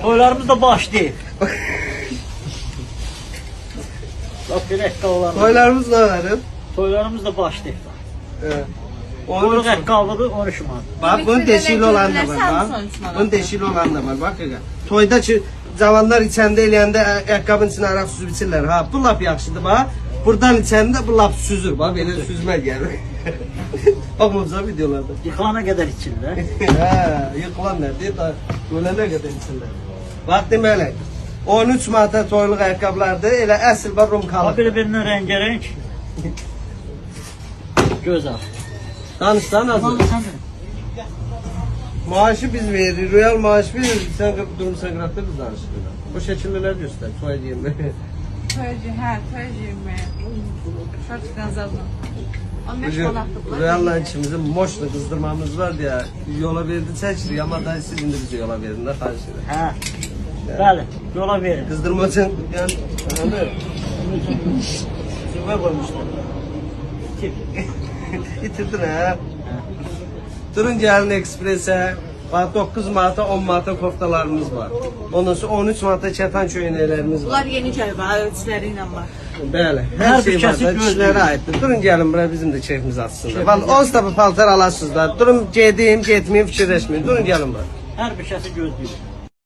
Toylarımız da başlayır. Bak bir dakika olan. Toylarımız ne var? Toylarımız da başlayır. Evet. Toyluk ayakkabıdır 13 manat. Bak bunun deşili olan da var. Bak. Bunun deşili olan da var. Bak ya. Toyda cavanlar içəndə eləyəndə ayaqqabının içine araq süzüb içirlər. Ha, bu lap yaxşıdır bax. Buradan içəndə bu lap süzür. Bax belə süzmə gəlir. Baxmamıza videolarda. Yıkılana kadar içirlər. Hə, yıkılan nədir? Ölənə qədər içirlər. Bax deməli 13 manata toyluq ayaqqabılardır. Elə əsl var rumkalı. Bir-birindən rəngarəng. Gözəl. Danışsan azı. Vallahi sən de. Maaşı biz veririk, real maaş veririk. Sen durumsan qıraqda biz danışırıq. Bu şəkillər göstər, toy deyim. Toycu, hə, toycuyum mən. Şortdan zaten. 15 manatlıqlar. Realla içimizde moşla kızdırmamız var ya. Yola verdi çəkirik ama da siz indi bizi yola verin de xahiş edirəm. Hə. Bəli, yola verin. Kızdırma için yani Sübə qoymuşlar. Tip. itirdin ha. Durun gelin eksprese. Bak 9 manata 10 manata koftalarımız var. Ondan sonra 13 manata çatan köynəklərimiz var. Bunlar yeni gəlib, ölçüləri ilə var. Bəli, Hər hər şey bir var kəsi da gözləyir. kişilərə aiddir. Durun gəlin bura bizim də keyfimiz açsın. Vallahi 10 tabi paltar alasınız da. Durun gedim, getmeyeyim fikirləşməyin. Durun gəlin bura. Hər bir kəsi gözləyir.